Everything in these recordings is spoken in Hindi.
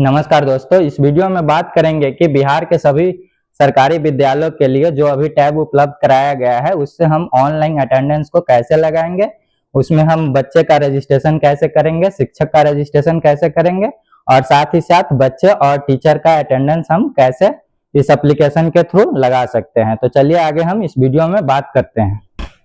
नमस्कार दोस्तों, इस वीडियो में बात करेंगे कि बिहार के सभी सरकारी विद्यालयों के लिए जो अभी टैब उपलब्ध कराया गया है, उससे हम ऑनलाइन अटेंडेंस को कैसे लगाएंगे, उसमें हम बच्चे का रजिस्ट्रेशन कैसे करेंगे, शिक्षक का रजिस्ट्रेशन कैसे करेंगे और साथ ही साथ बच्चे और टीचर का अटेंडेंस हम कैसे इस एप्लीकेशन के थ्रू लगा सकते हैं। तो चलिए आगे हम इस वीडियो में बात करते हैं।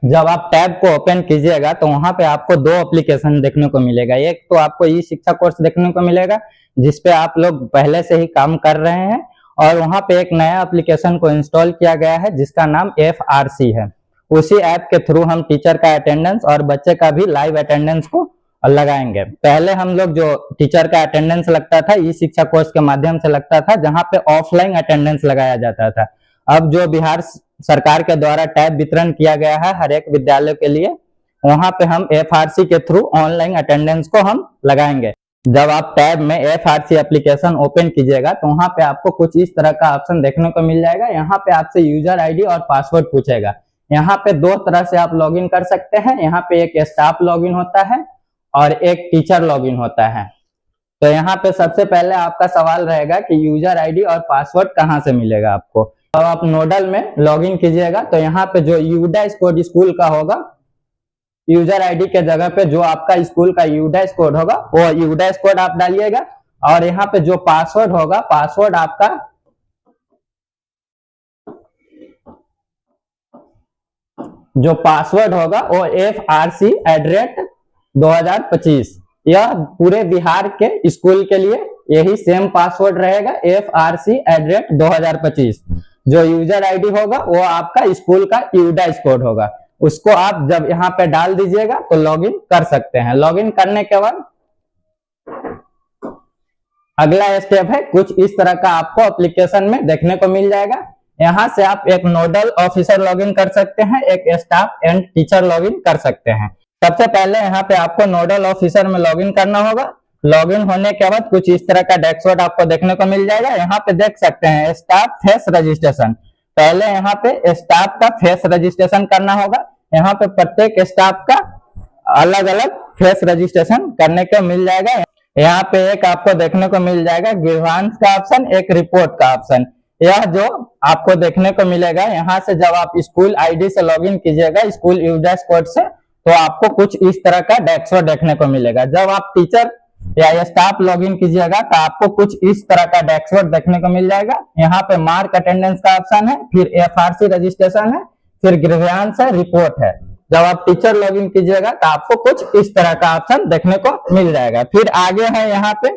जब आप टैब को ओपन कीजिएगा तो वहां पे आपको दो एप्लीकेशन देखने को मिलेगा। एक तो आपको ई शिक्षा कोर्स देखने को मिलेगा जिसपे आप लोग पहले से ही काम कर रहे हैं, और वहां पे एक नया एप्लीकेशन को इंस्टॉल किया गया है जिसका नाम FRC है। उसी ऐप के थ्रू हम टीचर का अटेंडेंस और बच्चे का भी लाइव अटेंडेंस को लगाएंगे। पहले हम लोग जो टीचर का अटेंडेंस लगता था ई शिक्षा कोर्स के माध्यम से लगता था, जहां पे ऑफलाइन अटेंडेंस लगाया जाता था। अब जो बिहार सरकार के द्वारा टैब वितरण किया गया है हर एक विद्यालय के लिए, वहां पे हम FRC के थ्रू ऑनलाइन अटेंडेंस को हम लगाएंगे। जब आप टैब में FRC एप्लीकेशन ओपन कीजिएगा तो वहां पे आपको कुछ इस तरह का ऑप्शन देखने को मिल जाएगा। यहाँ पे आपसे यूजर आईडी और पासवर्ड पूछेगा। यहाँ पे दो तरह से आप लॉगिन कर सकते हैं। यहाँ पे एक स्टाफ लॉगिन होता है और एक टीचर लॉगिन होता है। तो यहाँ पे सबसे पहले आपका सवाल रहेगा कि यूजर आईडी और पासवर्ड कहाँ से मिलेगा आपको। अब आप नोडल में लॉगिन कीजिएगा तो यहाँ पे जो यूडाइस कोड स्कूल का होगा, यूजर आईडी के जगह पे जो आपका स्कूल का यूडाइस कोड होगा वो यूडाइस कोड आप डालिएगा, और यहाँ पे जो पासवर्ड होगा, पासवर्ड आपका जो पासवर्ड होगा वो FRC@2025। यह पूरे बिहार के स्कूल के लिए यही सेम पासवर्ड रहेगा, FRC@2025। जो यूजर आईडी होगा वो आपका स्कूल का यूडाइस कोड होगा। उसको आप जब यहाँ पे डाल दीजिएगा तो लॉगिन कर सकते हैं। लॉगिन करने के बाद अगला स्टेप है कुछ इस तरह का आपको एप्लीकेशन में देखने को मिल जाएगा। यहाँ से आप एक नोडल ऑफिसर लॉगिन कर सकते हैं, एक स्टाफ एंड टीचर लॉगिन कर सकते हैं। सबसे पहले यहाँ पे आपको नोडल ऑफिसर में लॉगिन करना होगा। लॉगिन होने के बाद कुछ इस तरह का डैशबोर्ड आपको देखने को मिल जाएगा। यहाँ पे देख सकते हैं स्टाफ फेस रजिस्ट्रेशन। पहले यहाँ पे स्टाफ का फेस रजिस्ट्रेशन करना होगा। यहाँ पे प्रत्येक स्टाफ का अलग अलग फेस रजिस्ट्रेशन करने को मिल जाएगा। यहाँ पे एक आपको देखने को मिल जाएगा ग्रीवांस का ऑप्शन, एक रिपोर्ट का ऑप्शन। यह जो आपको देखने को मिलेगा, यहाँ से जब आप स्कूल आईडी से लॉगिन कीजिएगा स्कूल यूजर्स कोड से, तो आपको कुछ इस तरह का डैशबोर्ड देखने को मिलेगा। जब आप टीचर या स्टाफ लॉगिन कीजिएगा तो आपको कुछ इस तरह का डैशबोर्ड देखने को मिल जाएगा। यहाँ पे मार्क अटेंडेंस का ऑप्शन है, फिर FRC रजिस्ट्रेशन है, फिर ग्रीवांस है, रिपोर्ट है। जब आप टीचर लॉगिन कीजिएगा तो आपको कुछ इस तरह का ऑप्शन देखने को मिल जाएगा। फिर आगे है यहाँ पे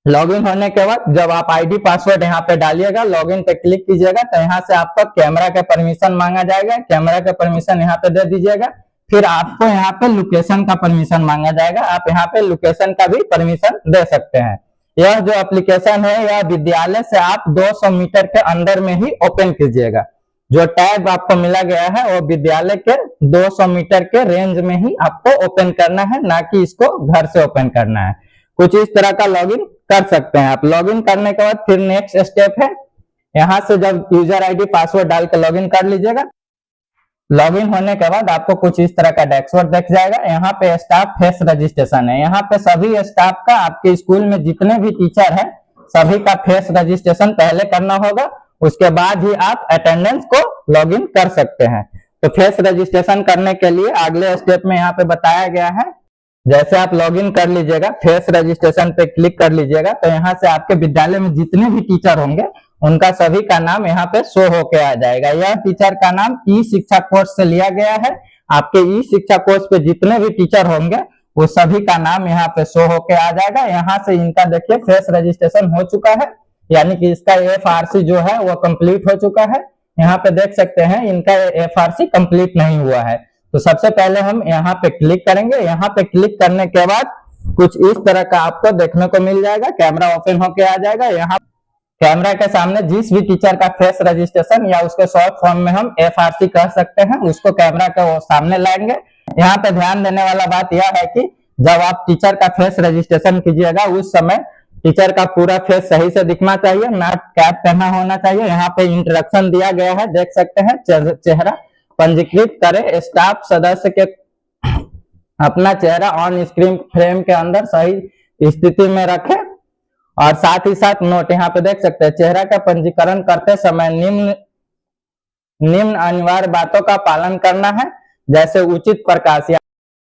लॉगिन होने के बाद जब आप आईडी पासवर्ड यहाँ पे डालिएगा, लॉगिन पे क्लिक कीजिएगा तो यहाँ से आपका कैमरा का परमिशन मांगा जाएगा। कैमरा का परमिशन यहाँ पे दे दीजिएगा। फिर आपको यहाँ पे लोकेशन का परमिशन मांगा जाएगा। आप यहाँ पे लोकेशन का भी परमिशन दे सकते हैं। यह जो एप्लीकेशन है यह विद्यालय से आप 200 मीटर के अंदर में ही ओपन कीजिएगा। जो टैब आपको मिला गया है वो विद्यालय के 200 मीटर के रेंज में ही आपको ओपन करना है, ना कि इसको घर से ओपन करना है। कुछ इस तरह का लॉगिन कर सकते हैं आप। लॉगिन करने के बाद फिर नेक्स्ट स्टेप है, यहाँ से जब यूजर आईडी पासवर्ड डाल के लॉगिन कर लीजिएगा। लॉगिन होने के बाद आपको कुछ इस तरह का डैशबोर्ड दिख जाएगा। यहाँ पे स्टाफ फेस रजिस्ट्रेशन है। यहाँ पे सभी स्टाफ का, आपके स्कूल में जितने भी टीचर हैं सभी का फेस रजिस्ट्रेशन पहले करना होगा, उसके बाद ही आप अटेंडेंस को लॉगिन कर सकते हैं। तो फेस रजिस्ट्रेशन करने के लिए अगले स्टेप में यहाँ पे बताया गया है। जैसे आप लॉगिन कर लीजिएगा, फेस रजिस्ट्रेशन पे क्लिक कर लीजिएगा तो यहाँ से आपके विद्यालय में जितने भी टीचर होंगे उनका सभी का नाम यहाँ पे शो होके आ जाएगा। यह टीचर का नाम ई शिक्षा कोर्स से लिया गया है। आपके ई शिक्षा कोर्स पे जितने भी टीचर होंगे वो सभी का नाम यहाँ पे शो होके आ जाएगा। यहाँ से इनका देखिए फेस रजिस्ट्रेशन हो चुका है, यानी कि इसका FRC जो है वो कंप्लीट हो चुका है। यहाँ पे देख सकते हैं इनका FRC कंप्लीट नहीं हुआ है। तो सबसे पहले हम यहाँ पे क्लिक करेंगे। यहाँ पे क्लिक करने के बाद कुछ इस तरह का आपको देखने को मिल जाएगा। कैमरा ओपन होके आ जाएगा। यहाँ कैमरा के सामने जिस भी टीचर का फेस रजिस्ट्रेशन या उसके शॉर्ट फॉर्म में हम FRC कह सकते हैं, उसको कैमरा के सामने लाएंगे। यहाँ पे ध्यान देने वाला बात यह है कि जब आप टीचर का फेस रजिस्ट्रेशन कीजिएगा उस समय टीचर का पूरा फेस सही से दिखना चाहिए, ना कैप पहना होना चाहिए। यहाँ पे इंस्ट्रक्शन दिया गया है, देख सकते हैं। चेहरा पंजीकृत करें, स्टाफ सदस्य के अपना चेहरा ऑन स्क्रीन फ्रेम के अंदर सही स्थिति में रखें और साथ ही साथ नोट यहाँ पे देख सकते हैं, चेहरा का पंजीकरण करते समय निम्न अनिवार्य बातों का पालन करना है, जैसे उचित प्रकाश या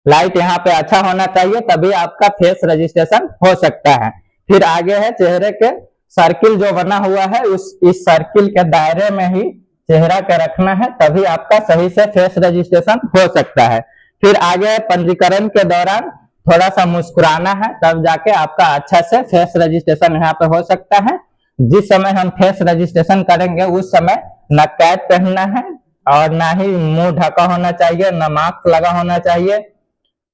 लाइट यहाँ पे अच्छा होना चाहिए, तभी आपका फेस रजिस्ट्रेशन हो सकता है। फिर आगे है चेहरे के सर्किल जो बना हुआ है इस सर्किल के दायरे में ही चेहरा के रखना है, तभी आपका सही से फेस रजिस्ट्रेशन हो सकता है। फिर आगे पंजीकरण के दौरान थोड़ा सा मुस्कुराना है, तब जाके आपका अच्छा से फेस रजिस्ट्रेशन यहाँ पे हो सकता है। जिस समय हम फेस रजिस्ट्रेशन करेंगे उस समय न कैप पहनना है और ना ही मुंह ढका होना चाहिए, न मास्क लगा होना चाहिए।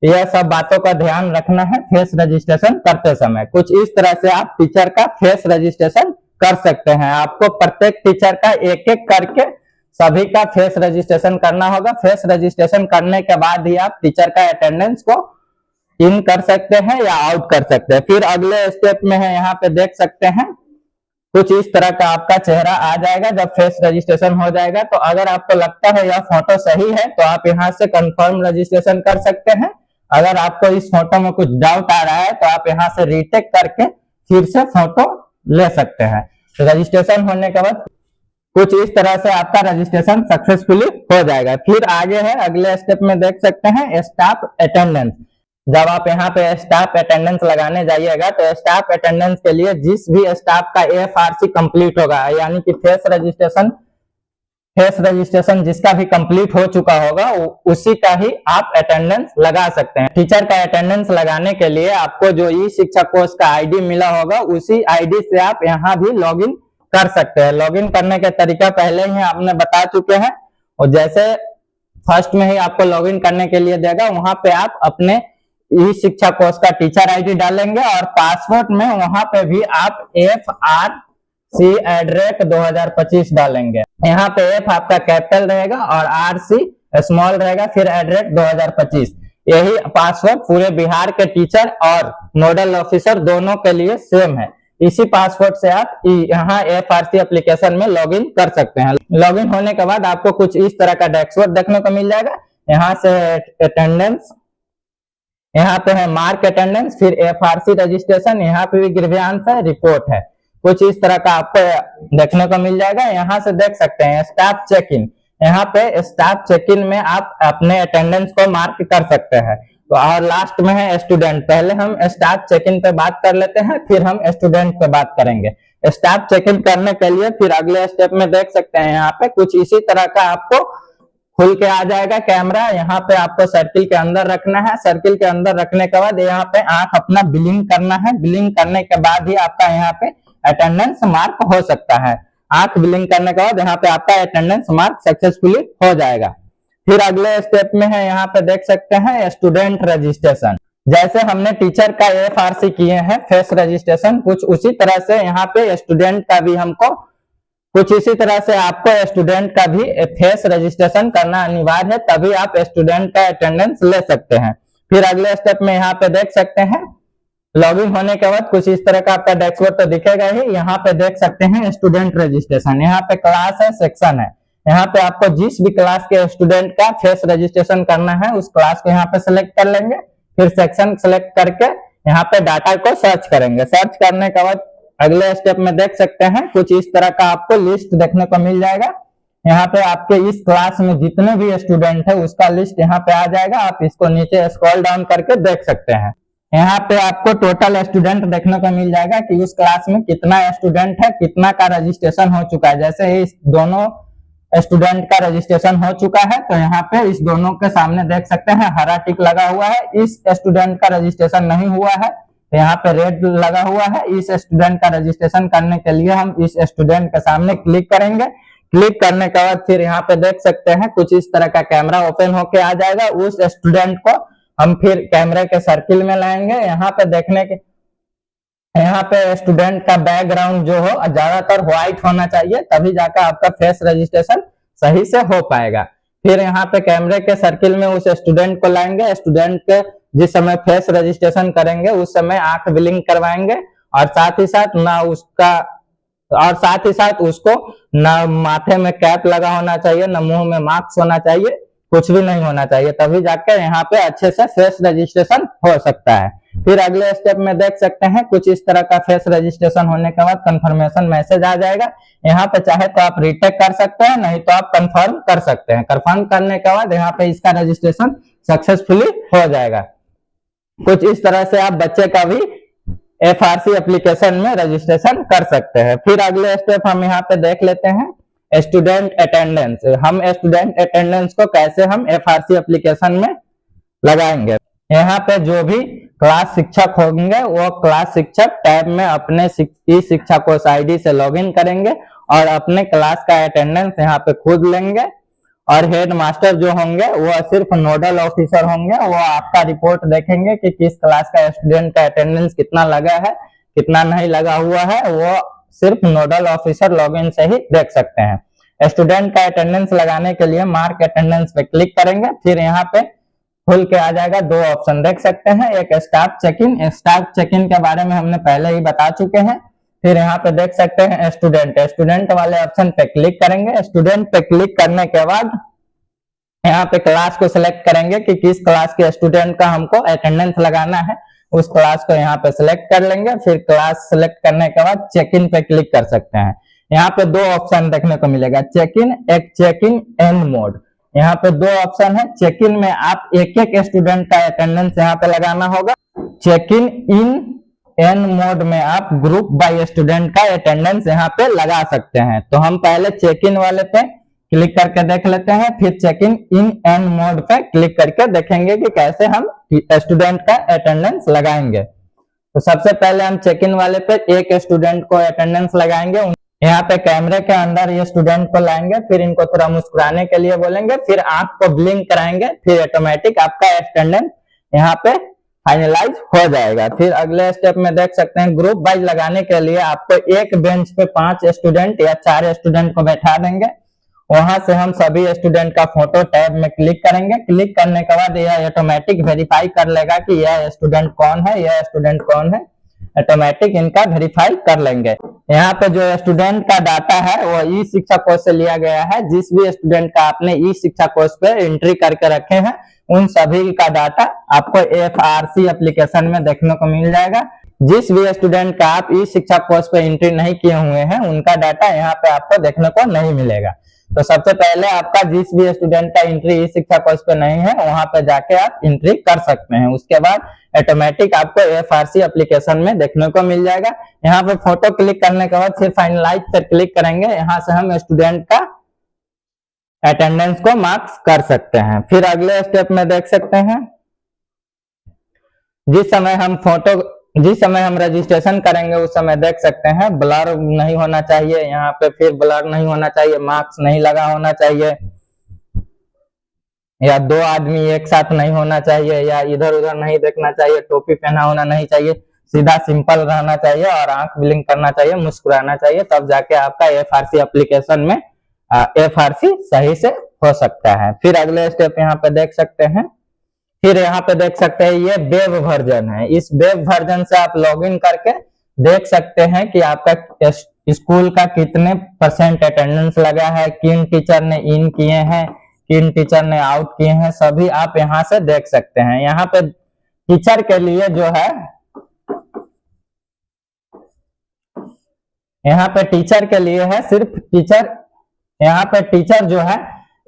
यह सब बातों का ध्यान रखना है फेस रजिस्ट्रेशन करते समय। कुछ इस तरह से आप टीचर का फेस रजिस्ट्रेशन कर सकते हैं। आपको प्रत्येक टीचर का एक एक करके सभी का फेस रजिस्ट्रेशन करना होगा। फेस रजिस्ट्रेशन करने के बाद ही आप टीचर का अटेंडेंस को इन कर सकते हैं या आउट कर सकते हैं। फिर अगले स्टेप में है, यहाँ पे देख सकते हैं कुछ इस तरह का आपका चेहरा आ जाएगा जब फेस रजिस्ट्रेशन हो जाएगा। तो अगर आपको लगता है यह फोटो सही है तो आप यहाँ से कंफर्म रजिस्ट्रेशन कर सकते हैं। अगर आपको इस फोटो में कुछ डाउट आ रहा है तो आप यहाँ से रीटेक करके फिर से फोटो ले सकते हैं। तो रजिस्ट्रेशन होने के बाद कुछ इस तरह से आपका रजिस्ट्रेशन सक्सेसफुली हो जाएगा। फिर आगे है, अगले स्टेप में देख सकते हैं स्टाफ अटेंडेंस। जब आप यहाँ पे स्टाफ अटेंडेंस लगाने जाइएगा तो स्टाफ अटेंडेंस के लिए जिस भी स्टाफ का एफआरसी कंप्लीट होगा, यानी कि फेस रजिस्ट्रेशन जिसका भी कंप्लीट हो चुका होगा उसी का ही आप अटेंडेंस लगा सकते हैं। टीचर का अटेंडेंस लगाने के लिए आपको जो ई शिक्षा कोर्स का आईडी मिला होगा उसी आईडी से आप यहाँ भी लॉगिन कर सकते हैं। लॉगिन करने का तरीका पहले ही आपने बता चुके हैं, और जैसे फर्स्ट में ही आपको लॉगिन करने के लिए देगा, वहां पे आप अपने ई शिक्षा कोर्स का टीचर आईडी डालेंगे और पासवर्ड में वहां पे भी आप FRC@2025 डालेंगे। यहाँ पे F आपका कैपिटल रहेगा और RC स्मॉल रहेगा, फिर @2025। यही पासवर्ड पूरे बिहार के टीचर और नोडल ऑफिसर दोनों के लिए सेम है। इसी पासवर्ड से आप यहाँ FRC एप्लीकेशन में लॉगिन कर सकते हैं। लॉगिन होने के बाद आपको कुछ इस तरह का डैशबोर्ड देखने को मिल जाएगा। यहाँ से अटेंडेंस, यहाँ पे है मार्क अटेंडेंस, फिर FRC रजिस्ट्रेशन, यहाँ पे भी ग्रीवियंस है, रिपोर्ट है। कुछ इस तरह का आपको देखने को मिल जाएगा। यहाँ से देख सकते हैं स्टाफ चेक इन। यहाँ पे स्टाफ चेक इन में आप अपने अटेंडेंस को मार्क कर सकते हैं। तो और लास्ट में है स्टूडेंट। पहले हम स्टाफ चेक इन पे बात कर लेते हैं, फिर हम स्टूडेंट पे बात करेंगे। स्टाफ चेक इन करने के लिए फिर अगले स्टेप में देख सकते हैं यहाँ पे कुछ इसी तरह का आपको खुल के आ जाएगा कैमरा। यहाँ पे आपको सर्किल के अंदर रखना है। सर्किल के अंदर रखने के बाद यहाँ पे आंख अपना ब्लिंक करना है। ब्लिंक करने के बाद ही आपका यहाँ पे अटेंडेंस मार्क हो सकता है। आंख ब्लिंक करने के बाद यहाँ पे आपका अटेंडेंस मार्क सक्सेसफुली हो जाएगा। फिर अगले स्टेप में है, यहाँ पे देख सकते हैं स्टूडेंट रजिस्ट्रेशन। जैसे हमने टीचर का FRC किए हैं फेस रजिस्ट्रेशन, कुछ उसी तरह से यहाँ पे स्टूडेंट का भी हमको कुछ इसी तरह से आपको स्टूडेंट का भी फेस रजिस्ट्रेशन करना अनिवार्य है, तभी आप स्टूडेंट का अटेंडेंस ले सकते हैं। फिर अगले स्टेप में यहाँ पे देख सकते हैं लॉगिन होने के बाद कुछ इस तरह का आपका डैशबोर्ड तो दिखेगा ही। यहाँ पे देख सकते हैं स्टूडेंट रजिस्ट्रेशन। यहाँ पे क्लास है, सेक्शन है। यहाँ पे आपको जिस भी क्लास के स्टूडेंट का फेस रजिस्ट्रेशन करना है उस क्लास को यहाँ पे सिलेक्ट कर लेंगे। फिर सेक्शन सिलेक्ट करके यहाँ पे डाटा को सर्च करेंगे। सर्च करने के बाद अगले स्टेप में देख सकते हैं कुछ इस तरह का आपको लिस्ट देखने को मिल जाएगा। यहाँ पे आपके इस क्लास में जितने भी स्टूडेंट है उसका लिस्ट यहाँ पे आ जाएगा। आप इसको नीचे स्क्रॉल डाउन करके देख सकते हैं। यहाँ पे आपको टोटल स्टूडेंट देखने को मिल जाएगा कि उस क्लास में कितना स्टूडेंट है, कितना का रजिस्ट्रेशन हो चुका है। जैसे इस दोनों स्टूडेंट का रजिस्ट्रेशन हो चुका है तो यहाँ पे इस दोनों के सामने देख सकते हैं हरा टिक लगा हुआ है। इस स्टूडेंट का रजिस्ट्रेशन नहीं हुआ है तो यहाँ पे रेड लगा हुआ है। इस स्टूडेंट का रजिस्ट्रेशन करने के लिए हम इस स्टूडेंट के सामने क्लिक करेंगे। क्लिक करने के बाद फिर यहाँ पे देख सकते हैं कुछ इस तरह का कैमरा ओपन होके आ जाएगा। उस स्टूडेंट को हम फिर कैमरे के सर्किल में लाएंगे। यहाँ पे देखने के यहाँ पे स्टूडेंट का बैकग्राउंड जो हो ज्यादातर व्हाइट होना चाहिए, तभी जाकर आपका फेस रजिस्ट्रेशन सही से हो पाएगा। फिर यहाँ पे कैमरे के सर्किल में उस स्टूडेंट को लाएंगे। स्टूडेंट के जिस समय फेस रजिस्ट्रेशन करेंगे उस समय आंख ब्लिंक करवाएंगे और साथ ही साथ उसको ना माथे में कैप लगा होना चाहिए, ना मुंह में मास्क होना चाहिए, कुछ भी नहीं होना चाहिए, तभी जाकर यहाँ पे अच्छे से फेस रजिस्ट्रेशन हो सकता है। फिर अगले स्टेप में देख सकते हैं कुछ इस तरह का फेस रजिस्ट्रेशन होने के बाद कंफर्मेशन मैसेज आ जाएगा। यहाँ पे चाहे तो आप रीटेक कर सकते हैं, नहीं तो आप कंफर्म कर सकते हैं। कंफर्म करने के बाद यहाँ पे इसका रजिस्ट्रेशन सक्सेसफुली हो जाएगा। कुछ इस तरह से आप बच्चे का भी FRC एप्लीकेशन में रजिस्ट्रेशन कर सकते हैं। फिर अगले स्टेप हम यहाँ पे देख लेते हैं स्टूडेंट अटेंडेंस। हम स्टूडेंट अटेंडेंस को कैसे हम FRC एप्लीकेशन में लगाएंगे। यहाँ पे जो भी क्लास शिक्षक होंगे वो क्लास शिक्षक टैब में अपने ई शिक्षा कोष ID से लॉगिन करेंगे और अपने क्लास का अटेंडेंस यहाँ पे खुद लेंगे। और हेड मास्टर जो होंगे वो सिर्फ नोडल ऑफिसर होंगे, वो आपका रिपोर्ट देखेंगे कि किस क्लास का स्टूडेंट का अटेंडेंस कितना लगा है कितना नहीं लगा हुआ है, वो सिर्फ नोडल ऑफिसर लॉगिन से ही देख सकते हैं। स्टूडेंट का अटेंडेंस लगाने के लिए मार्क अटेंडेंस पे क्लिक करेंगे। फिर यहाँ पे खुल के आ जाएगा, दो ऑप्शन देख सकते हैं, एक staff check in. Staff check in के बारे में हमने पहले ही बता चुके हैं। फिर यहाँ पे देख सकते हैं स्टूडेंट वाले ऑप्शन पे क्लिक करेंगे। स्टूडेंट पे क्लिक करने के बाद यहाँ पे क्लास को सिलेक्ट करेंगे कि किस क्लास के स्टूडेंट का हमको अटेंडेंस लगाना है, उस क्लास को यहाँ पे सिलेक्ट कर लेंगे। फिर क्लास सिलेक्ट करने के बाद चेक इन पे क्लिक कर सकते हैं। यहाँ पे दो ऑप्शन देखने को मिलेगा, चेक इन, एक चेक इन एंड मोड। यहाँ पे दो ऑप्शन है। चेक इन में आप एक एक स्टूडेंट का अटेंडेंस यहाँ पे लगाना होगा। चेक इन एन मोड में आप ग्रुप बाय स्टूडेंट का अटेंडेंस यहाँ पे लगा सकते हैं। तो हम पहले चेक इन वाले पे क्लिक करके देख लेते हैं, फिर चेक इन एन मोड पे क्लिक करके देखेंगे कि कैसे हम स्टूडेंट का अटेंडेंस लगाएंगे। तो सबसे पहले हम चेक इन वाले पे एक स्टूडेंट को अटेंडेंस लगाएंगे। यहाँ पे कैमरे के अंदर ये स्टूडेंट को लाएंगे, फिर इनको थोड़ा मुस्कुराने के लिए बोलेंगे, फिर आंख को ब्लिंक कराएंगे, फिर ऑटोमेटिक आपका अटेंडेंस यहाँ पे फाइनलाइज हो जाएगा। फिर अगले स्टेप में देख सकते हैं ग्रुप वाइज लगाने के लिए आपको एक बेंच पे 5 स्टूडेंट या 4 स्टूडेंट को बैठा देंगे। वहां से हम सभी स्टूडेंट का फोटो टैब में क्लिक करेंगे। क्लिक करने के बाद यह ऑटोमेटिक वेरीफाई कर लेगा कि यह स्टूडेंट कौन है, यह स्टूडेंट कौन है, ऑटोमेटिक इनका वेरीफाई कर लेंगे। यहाँ पे जो स्टूडेंट का डाटा है वो ई शिक्षा कोष से लिया गया है। जिस भी स्टूडेंट का आपने ई शिक्षा कोष पे एंट्री करके रखे हैं उन सभी का डाटा आपको FRC एप्लीकेशन में देखने को मिल जाएगा। जिस भी स्टूडेंट का आप ई शिक्षा कोष पे एंट्री नहीं किए हुए हैं उनका डाटा यहाँ पे आपको देखने को नहीं मिलेगा। तो सबसे पहले आपका जिस भी स्टूडेंट का एंट्री ई शिक्षा कोष पे नहीं है वहां पे जाके आप एंट्री कर सकते हैं। उसके बाद ऑटोमेटिक आपको FRC एप्लीकेशन में देखने को मिल जाएगा। यहाँ पे फोटो क्लिक करने के बाद फिर फाइनलाइज पर क्लिक करेंगे। यहाँ से हम स्टूडेंट का अटेंडेंस को मार्क्स कर सकते हैं। फिर अगले स्टेप में देख सकते हैं जिस समय हम रजिस्ट्रेशन करेंगे उस समय देख सकते हैं ब्लर नहीं होना चाहिए, यहाँ पे फिर ब्लर नहीं होना चाहिए, मार्क्स नहीं लगा होना चाहिए, या 2 आदमी एक साथ नहीं होना चाहिए, या इधर उधर नहीं देखना चाहिए, टोपी पहना होना नहीं चाहिए, सीधा सिंपल रहना चाहिए और आंख ब्लिंक करना चाहिए, मुस्कुराना चाहिए, तब जाके आपका FRC एप्लीकेशन में FRC सही से हो सकता है। फिर अगले स्टेप यहाँ पे देख सकते हैं। फिर यहाँ पे देख सकते हैं ये वेब वर्जन है। इस वेब वर्जन से आप लॉगिन करके देख सकते हैं कि आपका स्कूल का कितने % अटेंडेंस लगा है, किन टीचर ने इन किए हैं, किन टीचर ने आउट किए हैं, सभी आप यहाँ से देख सकते हैं। यहाँ पे टीचर के लिए जो है, यहाँ पे टीचर के लिए है सिर्फ टीचर, यहाँ पे टीचर जो है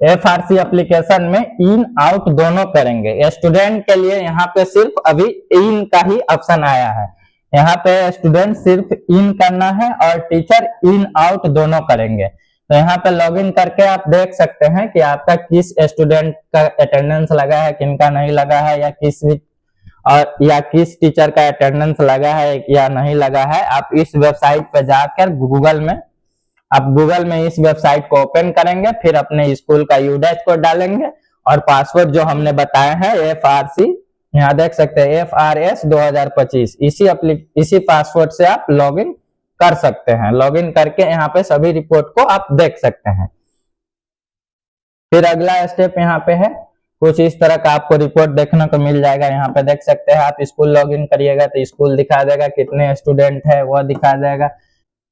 FRC एप्लीकेशन में इन आउट दोनों करेंगे। स्टूडेंट के लिए यहाँ पे सिर्फ अभी इन का ही ऑप्शन आया है। यहाँ पे स्टूडेंट सिर्फ इन करना है और टीचर इन आउट दोनों करेंगे। तो यहाँ पे लॉगिन करके आप देख सकते हैं कि आपका किस स्टूडेंट का अटेंडेंस लगा है, किनका नहीं लगा है, या किस टीचर का अटेंडेंस लगा है या नहीं लगा है। आप इस वेबसाइट पे जाकर गूगल में इस वेबसाइट को ओपन करेंगे, फिर अपने स्कूल का यूडैच कोड डालेंगे और पासवर्ड जो हमने बताया है FRC, यहाँ देख सकते हैं FRS 2025, इसी पासवर्ड से आप लॉगिन कर सकते हैं। लॉगिन करके यहाँ पे सभी रिपोर्ट को आप देख सकते हैं। फिर अगला स्टेप यहाँ पे है, कुछ इस तरह का आपको रिपोर्ट देखने को मिल जाएगा। यहाँ पे देख सकते हैं, आप स्कूल लॉगिन करिएगा तो स्कूल दिखा देगा, कितने स्टूडेंट है वो दिखा देगा,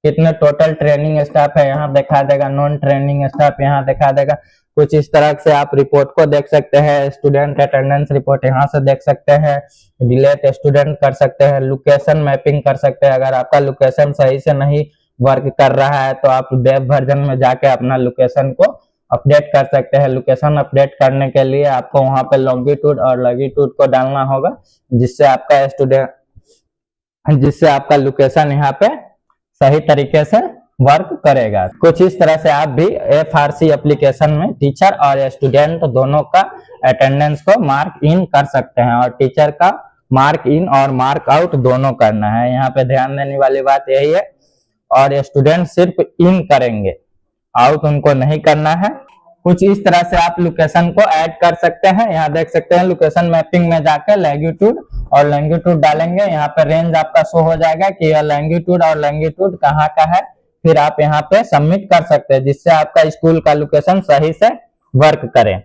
कितने टोटल ट्रेनिंग स्टाफ है यहाँ दिखा देगा, नॉन ट्रेनिंग स्टाफ यहाँ दिखा देगा। कुछ इस तरह से आप रिपोर्ट को देख सकते हैं। स्टूडेंट अटेंडेंस रिपोर्ट यहाँ से देख सकते हैं। डिलीट स्टूडेंट कर सकते हैं। लोकेशन मैपिंग कर सकते हैं। अगर आपका लोकेशन सही से नहीं वर्क कर रहा है तो आप वेब वर्जन में जाके अपना लोकेशन को अपडेट कर सकते हैं। लोकेशन अपडेट करने के लिए आपको वहां पे लॉन्गिट्यूड और लैटिट्यूड को डालना होगा, जिससे आपका लोकेशन यहाँ पे सही तरीके से वर्क करेगा। कुछ इस तरह से आप भी FRC एप्लीकेशन में टीचर और स्टूडेंट दोनों का अटेंडेंस को मार्क इन कर सकते हैं और टीचर का मार्क इन और मार्क आउट दोनों करना है। यहाँ पे ध्यान देने वाली बात यही है, और स्टूडेंट सिर्फ इन करेंगे, आउट उनको नहीं करना है। कुछ इस तरह से आप लोकेशन को ऐड कर सकते हैं। यहाँ देख सकते हैं लोकेशन मैपिंग में जाकर लैंगिट्यूड और लैंगिट्यूड डालेंगे, यहाँ पे रेंज आपका शो हो जाएगा कि यह लैंगिट्यूड और लैंगिट्यूड कहाँ का है। फिर आप यहाँ पे सबमिट कर सकते हैं, जिससे आपका स्कूल का लोकेशन सही से वर्क करे।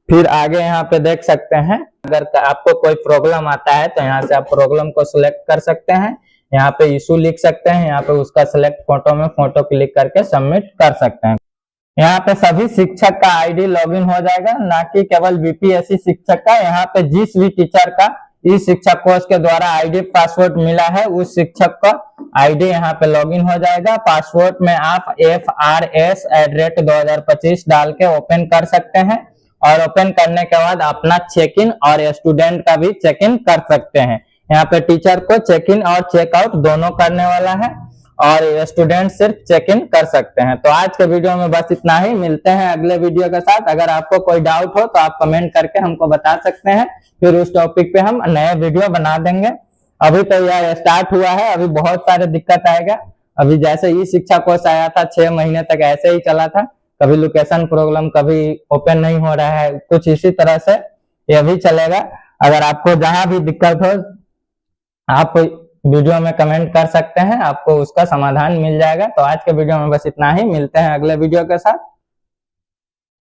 फिर आगे यहाँ पे देख सकते हैं, अगर आपको कोई प्रॉब्लम आता है तो यहाँ से आप प्रॉब्लम को सिलेक्ट कर सकते हैं। यहाँ पे इशू लिख सकते हैं, यहाँ पे उसका सिलेक्ट फोटो में फोटो क्लिक करके सबमिट कर सकते हैं। यहाँ पे सभी शिक्षक का आईडी लॉगिन हो जाएगा, ना कि केवल बीपीएससी शिक्षक का। यहाँ पे जिस भी टीचर का इस शिक्षक कोर्स के द्वारा आईडी पासवर्ड मिला है, उस शिक्षक का आईडी यहाँ पे लॉगिन हो जाएगा। पासवर्ड में आप FRS@2025 डाल के ओपन कर सकते हैं, और ओपन करने के बाद अपना चेक इन और स्टूडेंट का भी चेक इन कर सकते हैं। यहाँ पे टीचर को चेक इन और चेकआउट दोनों करने वाला है, और स्टूडेंट सिर्फ चेक इन कर सकते हैं। तो आज के वीडियो में बस इतना ही। मिलते हैं अगले वीडियो के साथ। अगर आपको कोई डाउट हो तो आप कमेंट करके हमको बता सकते हैं, फिर उस टॉपिक पे हम नए वीडियो बना देंगे। अभी तो यह स्टार्ट हुआ है, अभी बहुत सारे दिक्कत आएगा। अभी जैसे ई शिक्षा कोर्स आया था 6 महीने तक ऐसे ही चला था, कभी लोकेशन प्रॉब्लम, कभी ओपन नहीं हो रहा है, कुछ इसी तरह से यह भी चलेगा। अगर आपको जहां भी दिक्कत हो आप वीडियो में कमेंट कर सकते हैं, आपको उसका समाधान मिल जाएगा। तो आज के वीडियो में बस इतना ही। मिलते हैं अगले वीडियो के साथ।